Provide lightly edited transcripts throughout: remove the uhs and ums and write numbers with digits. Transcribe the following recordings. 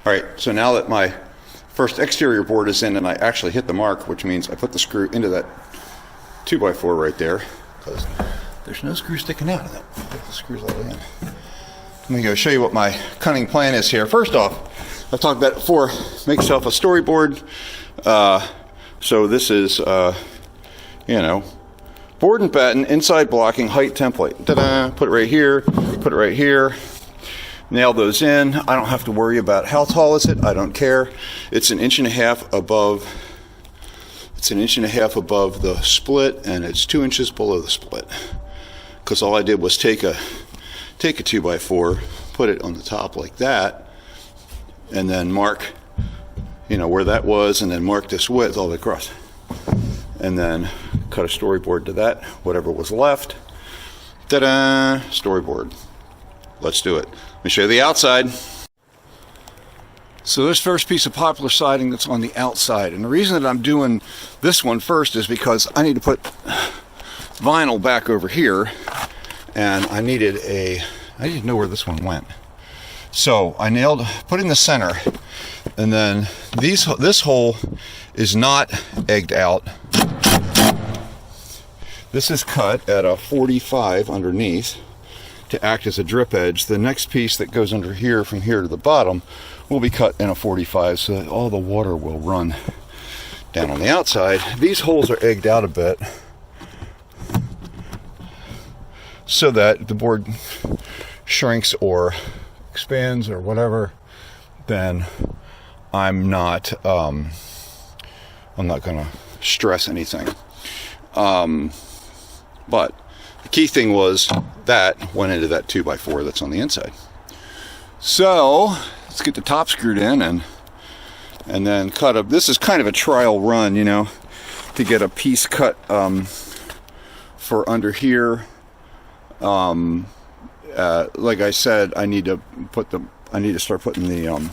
All right, so now that my first exterior board is in and I actually hit the mark, which means I put the screw into that 2x4 right there, because there's no screw sticking out of that. Put the screws all in. Let me go show you what my cunning plan is here. First off, I've talked about it before, make yourself a storyboard. So this is, you know, Board Batten inside blocking height template. Ta-da! Put it right here, put it right here. Nail those in. I don't have to worry about how tall is it. I don't care. It's 1.5 inches above. It's 1.5 inches above the split, and it's 2 inches below the split. Because all I did was take a 2x4, put it on the top like that, and then mark, you know, where that was, and then mark this width all the way across, and then cut a storyboard to that. Whatever was left. Ta-da! Storyboard. Let's do it. Let me show you the outside. So this first piece of poplar siding that's on the outside, and the reason that I'm doing this one first is because I need to put vinyl back over here, and I didn't know where this one went. So I put in the center, and then this hole is not egged out. This is cut at a 45 underneath to act as a drip edge. The next piece that goes under here, from here to the bottom, will be cut in a 45 so that all the water will run down on the outside. These holes are egged out a bit so that the board shrinks or expands or whatever. Then I'm not going to stress anything. But the key thing was that went into that 2x4 that's on the inside. So let's get the top screwed in and then cut up. This is kind of a trial run, you know, to get a piece cut for under here. Like I said, I need to start putting the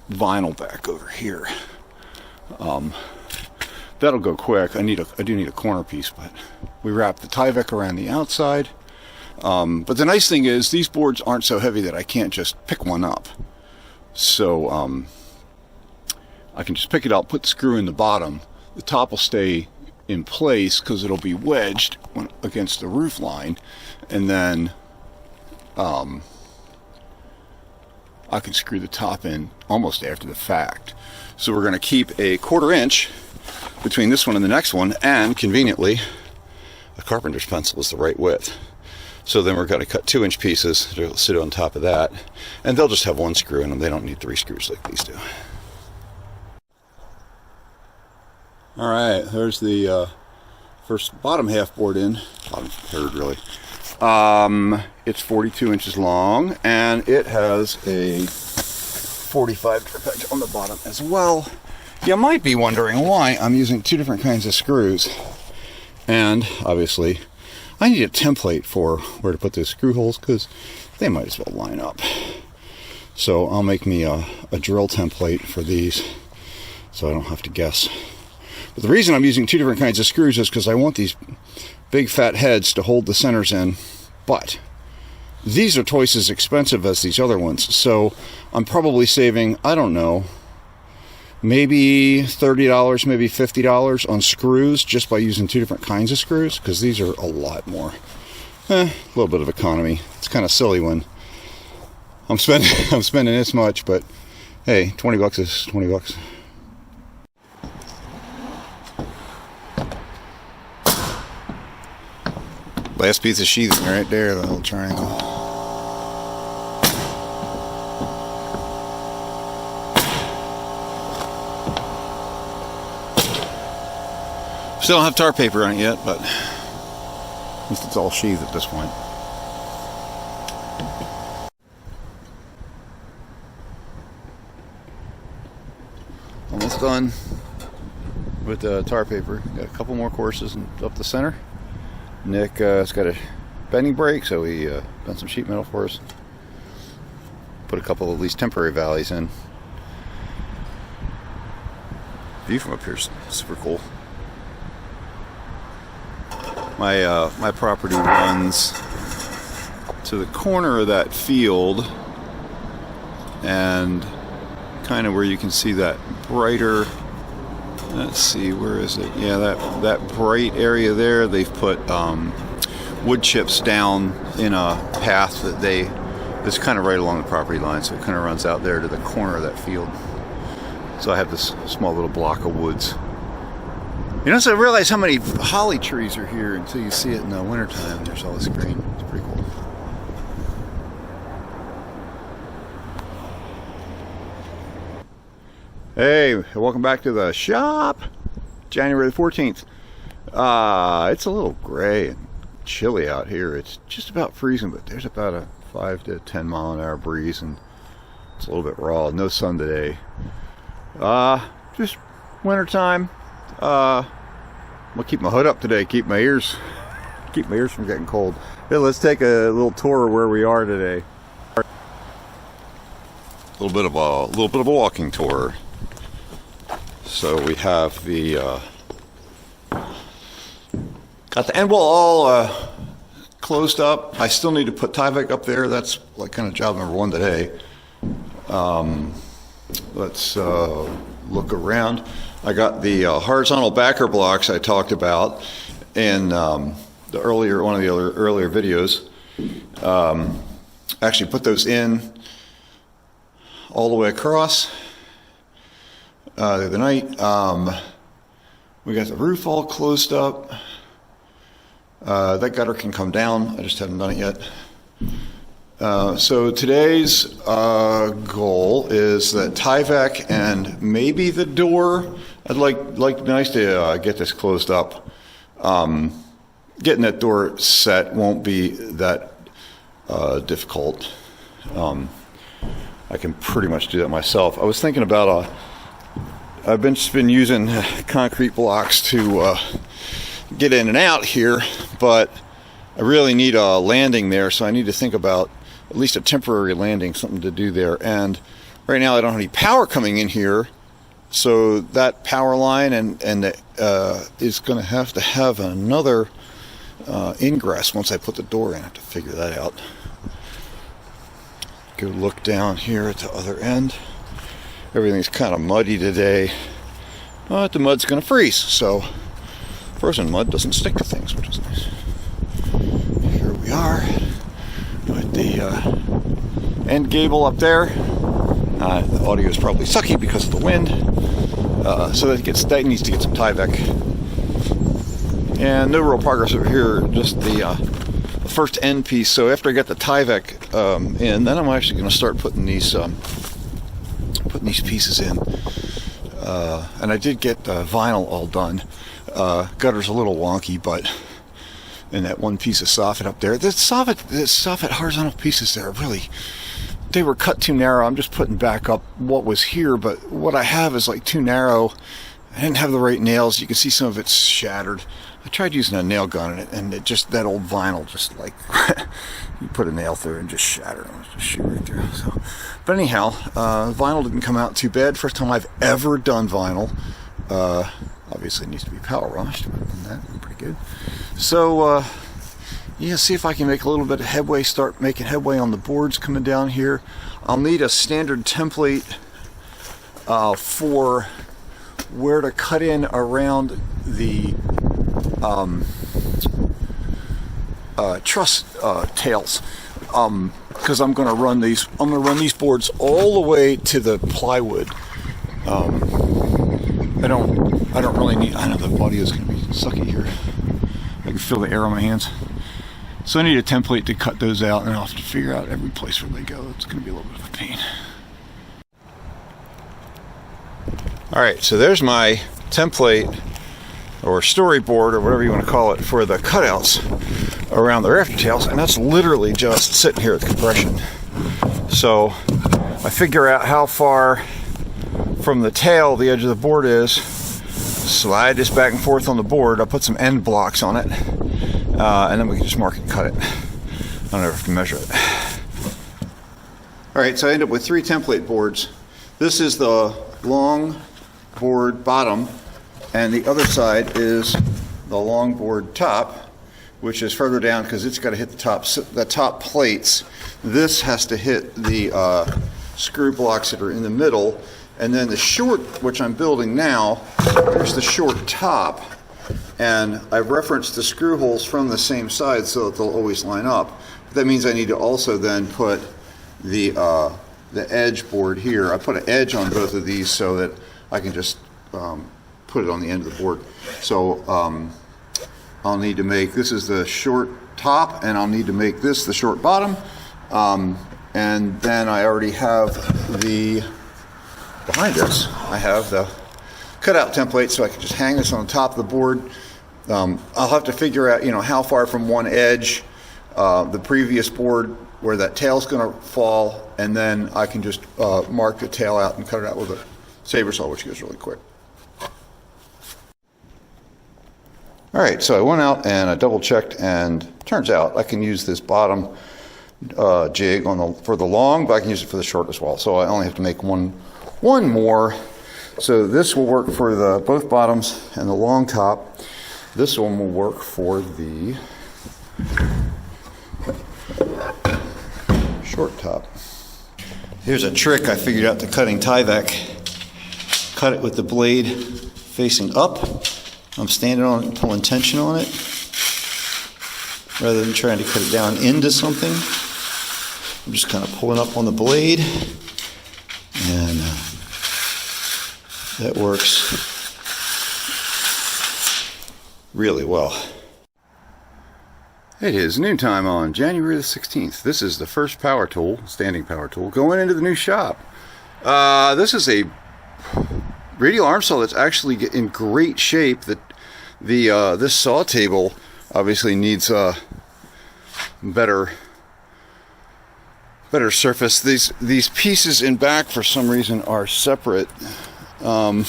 vinyl back over here. That'll go quick. I do need a corner piece, but we wrap the Tyvek around the outside. But the nice thing is these boards aren't so heavy that I can't just pick one up. So I can just pick it up, put the screw in the bottom. The top will stay in place because it'll be wedged against the roof line, and then I can screw the top in almost after the fact. So we're going to keep a 1/4 inch between this one and the next one, and conveniently a carpenter's pencil is the right width. So then we're going to cut 2-inch pieces to sit on top of that, and they'll just have one screw in them. They don't need 3 screws like these do. Alright, there's the first bottom half board in. Bottom third, really. It's 42 inches long, and it has a 45 drip edge on the bottom as well. You might be wondering why I'm using 2 different kinds of screws. And obviously, I need a template for where to put those screw holes because they might as well line up. So I'll make me a drill template for these so I don't have to guess. But the reason I'm using 2 different kinds of screws is because I want these big fat heads to hold the centers in. But these are twice as expensive as these other ones. So I'm probably saving, I don't know, maybe $30, maybe $50 on screws just by using 2 different kinds of screws, because these are a lot more. A little bit of economy. It's kind of silly when I'm spending this much, but hey, 20 bucks is 20 bucks. Last piece of sheathing right there, the little triangle. Still don't have tar paper on it yet, but at least it's all sheathed at this point. Almost done with the tar paper. Got a couple more courses up the center. Nick has got a bending brake, so he done some sheet metal for us. Put a couple of at least temporary valleys in. View from up here is super cool. My property runs to the corner of that field and kind of where you can see that brighter, let's see, where is it? Yeah, that bright area there, they've put wood chips down in a path that it's kind of right along the property line, so it kind of runs out there to the corner of that field. So I have this small little block of woods. You don't realize how many holly trees are here until you see it in the wintertime. There's all this green. It's pretty cool. Hey, welcome back to the shop. January the 14th. It's a little gray and chilly out here. It's just about freezing, but there's about a 5 to 10 mile an hour breeze, and it's a little bit raw. No sun today. Just wintertime. I'm gonna keep my hood up today. Keep my ears from getting cold. Hey, let's take a little tour of where we are today. A little bit of a walking tour. So we have got the end wall all closed up. I still need to put Tyvek up there. That's like kind of job number one today. Let's look around. I got the horizontal backer blocks I talked about in one of the earlier videos. Actually put those in all the way across the other night. We got the roof all closed up. That gutter can come down. I just haven't done it yet. So today's goal is that Tyvek and maybe the door. I'd like nice to get this closed up. Getting that door set won't be that difficult. I can pretty much do that myself. I was thinking about I've been using concrete blocks to get in and out here, but I really need a landing there, so I need to think about at least a temporary landing, something to do there. And right now I don't have any power coming in here, so that power line is going to have another ingress once I put the door in. I have to figure that out. Go look down here at the other end. Everything's kind of muddy today, but the mud's going to freeze, so frozen mud doesn't stick to things, which is nice. Here we are with the end gable up there. The audio is probably sucky because of the wind, so that needs to get some Tyvek. And no real progress over here, just the first end piece. So after I get the Tyvek in, then I'm actually going to start putting these pieces in. And I did get the vinyl all done. Gutter's a little wonky, but and that one piece of soffit up there, the soffit horizontal pieces there, really, they were cut too narrow. I'm just putting back up what was here, but what I have is like too narrow. I didn't have the right nails. You can see some of it's shattered. I tried using a nail gun, and it just, that old vinyl, just like you put a nail through it and just shatter it. Just shoot right through. So, but anyhow, vinyl didn't come out too bad. First time I've ever done vinyl. Obviously it needs to be power washed, but that's pretty good. So yeah, see if I can make a little bit of headway, start making headway on the boards coming down here. I'll need a standard template for where to cut in around the truss tails, because I'm going to run these boards all the way to the plywood. I don't really need, I know the audio is going to be sucky here. I can feel the air on my hands. So I need a template to cut those out, and I'll have to figure out every place where they go. It's going to be a little bit of a pain. Alright, so there's my template or storyboard or whatever you want to call it for the cutouts around the rafter tails, and that's literally just sitting here at the compression. So I figure out how far from the tail the edge of the board is, slide this back and forth on the board. I'll put some end blocks on it, and then we can just mark it and cut it. I don't ever have to measure it. Alright, so I end up with 3 template boards. This is the long board bottom, and the other side is the long board top, which is further down because it's got to hit the top plates. This has to hit the screw blocks that are in the middle, and then the short, which I'm building now, there's the short top, and I've referenced the screw holes from the same side so that they'll always line up. But that means I need to also then put the edge board here. I put an edge on both of these so that I can just put it on the end of the board. So I'll need to make, this is the short top, and I'll need to make this the short bottom. And then I already have behind us, I have the cutout template, so I can just hang this on the top of the board. I'll have to figure out, how far from one edge the previous board where that tail's going to fall, and then I can just mark the tail out and cut it out with a saber saw, which goes really quick. All right, so I went out and I double checked, and turns out I can use this bottom jig for the long, but I can use it for the short as well. So I only have to make one more. So this will work for both bottoms and the long top. This one will work for the short top. Here's a trick I figured out to cutting Tyvek. Cut it with the blade facing up. I'm standing on it and pulling tension on it rather than trying to cut it down into something. I'm just kind of pulling up on the blade, and that works really well. It is noontime on January the 16th. This is the first power tool, standing power tool, going into the new shop. This is a radial arm saw that's actually in great shape. That this saw table obviously needs a better surface. These pieces in back for some reason are separate, and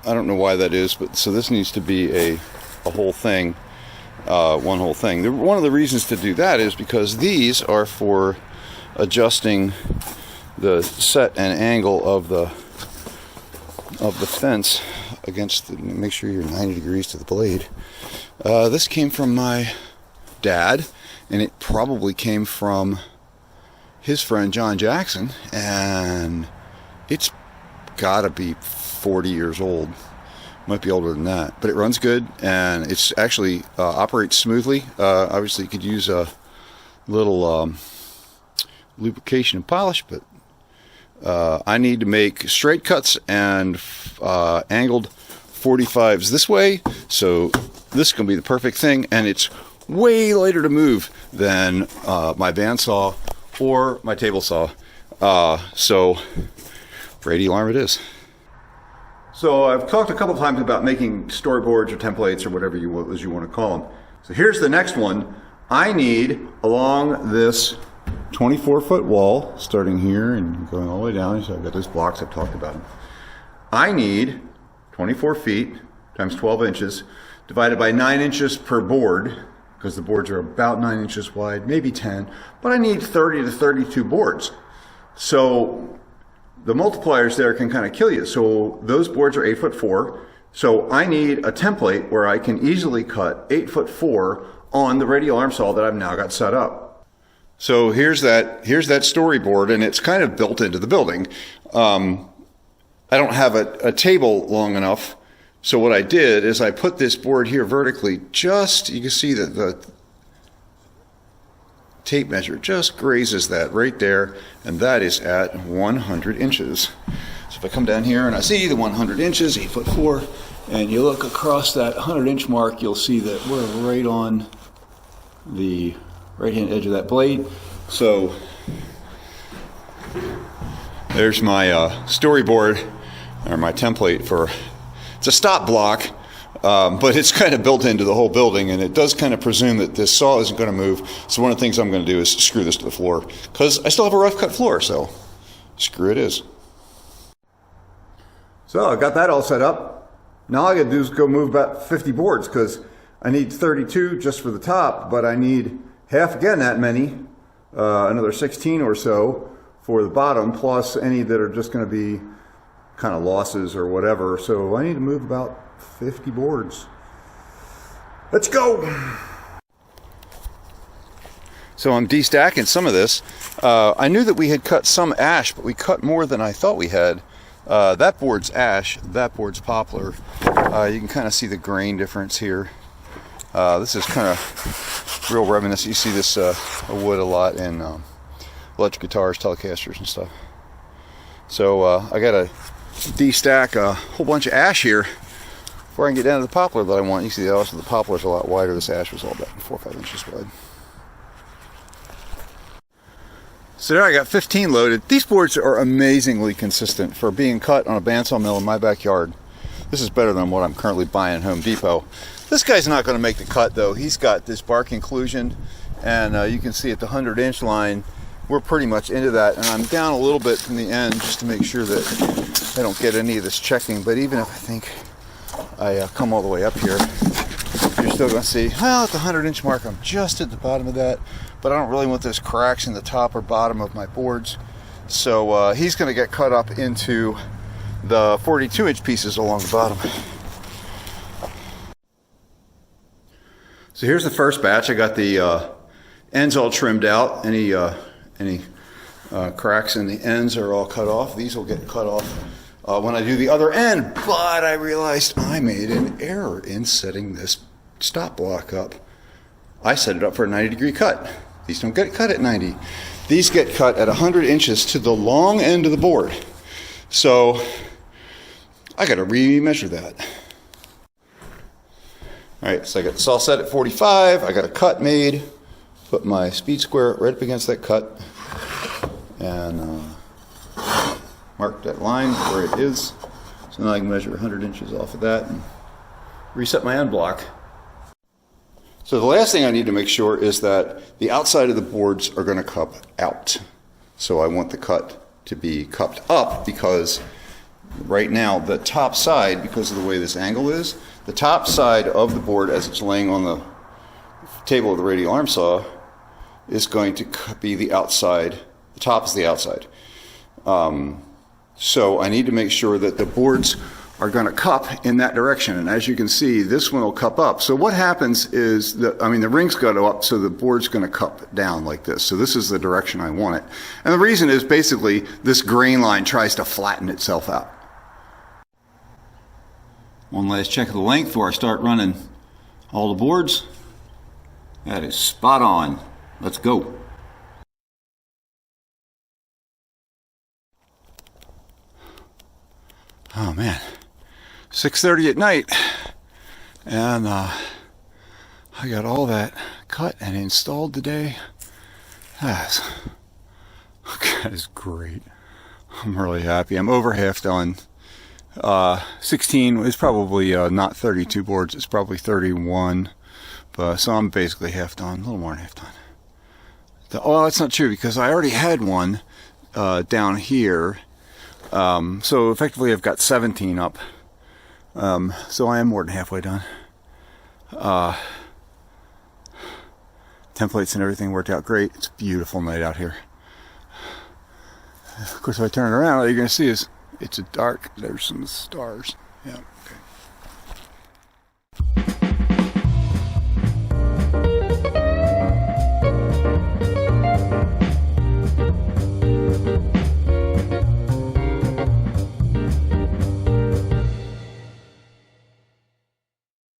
I don't know why that is, but so this needs to be a whole thing, one whole thing. One of the reasons to do that is because these are for adjusting the set and angle of the fence against make sure you're 90 degrees to the blade. This came from my dad, and it probably came from his friend John Jackson, and it's gotta be 40 years old. Might be older than that, but it runs good, and it's actually operates smoothly. Obviously you could use a little lubrication and polish, but I need to make straight cuts and angled 45s this way, so this is going to be the perfect thing, and it's way lighter to move than my bandsaw or my table saw. So radial arm it is. So I've talked a couple times about making storyboards or templates or whatever you want to call them. So here's the next one. I need, along this 24-foot wall, starting here and going all the way down, so I've got those blocks I've talked about. I need 24 feet times 12 inches divided by 9 inches per board, because the boards are about 9 inches wide, maybe 10, but I need 30 to 32 boards. So the multipliers there can kind of kill you. So those boards are 8'4", so I need a template where I can easily cut 8'4" on the radial arm saw that I've now got set up. So here's that storyboard, and it's kind of built into the building. I don't have a table long enough, so what I did is I put this board here vertically, just, you can see that the tape measure just grazes that right there, and that is at 100 inches. So if I come down here and I see the 100 inches, 8'4", and you look across that 100-inch mark, you'll see that we're right on the right-hand edge of that blade. So there's my storyboard, or my template for, it's a stop block, but it's kind of built into the whole building, and it does kind of presume that this saw isn't going to move. So one of the things I'm going to do is screw this to the floor, because I still have a rough cut floor, so screw it is. So I got that all set up. Now all I got to do is go move about 50 boards, because I need 32 just for the top, but I need half again that many, another 16 or so for the bottom, plus any that are just going to be kind of losses or whatever. So I need to move about 50 boards. Let's go! So I'm destacking some of this. I knew that we had cut some ash, but we cut more than I thought we had. That board's ash, that board's poplar. You can kind of see the grain difference here. This is kind of real reminiscent. You see this wood a lot in electric guitars, Telecasters, and stuff. So I got to destack a whole bunch of ash here before I can get down to the poplar that I want. You see also the poplar's a lot wider. This ash was all about 4 or 5 inches wide. So there I got 15 loaded. These boards are amazingly consistent for being cut on a bandsaw mill in my backyard. This is better than what I'm currently buying at Home Depot. This guy's not going to make the cut though. He's got this bark inclusion, and you can see at the 100-inch line, we're pretty much into that. And I'm down a little bit from the end just to make sure that I don't get any of this checking. But even if I think I come all the way up here, you're still going to see, well, at the 100-inch mark, I'm just at the bottom of that. But I don't really want those cracks in the top or bottom of my boards. So he's going to get cut up into the 42-inch pieces along the bottom. So here's the first batch. I got the ends all trimmed out. Any cracks in the ends are all cut off. These will get cut off when I do the other end. But I realized I made an error in setting this stop block up. I set it up for a 90-degree cut. These don't get cut at 90. These get cut at 100 inches to the long end of the board. So I got to re-measure that. All right, so I got this all set at 45. I got a cut made. Put my speed square right up against that cut and mark that line where it is. So now I can measure 100 inches off of that and reset my end block. So the last thing I need to make sure is that the outside of the boards are going to cup out. So I want the cut to be cupped up because right now the top side, because of the way this angle is, the top side of the board as it's laying on the table of the radial arm saw is going to be the outside. The top is the outside. So I need to make sure that the boards are going to cup in that direction. And as you can see, this one will cup up. So what happens is, the ring's got to go up, so the board's going to cup down like this. So this is the direction I want it. And the reason is basically this grain line tries to flatten itself out. One last check of the length before I start running all the boards. That is spot on. Let's go. Oh man, 6:30 at night, and I got all that cut and installed today. That is great. I'm really happy. I'm over half done. 16 is probably not 32 boards. It's probably 31. But so I'm basically half done, a little more than half done. Well, that's not true because I already had one down here. So effectively I've got 17 up. So I am more than halfway done. Templates and everything worked out great. It's a beautiful night out here. Of course, if I turn it around, all you're going to see is it's dark. There's some stars. Yeah.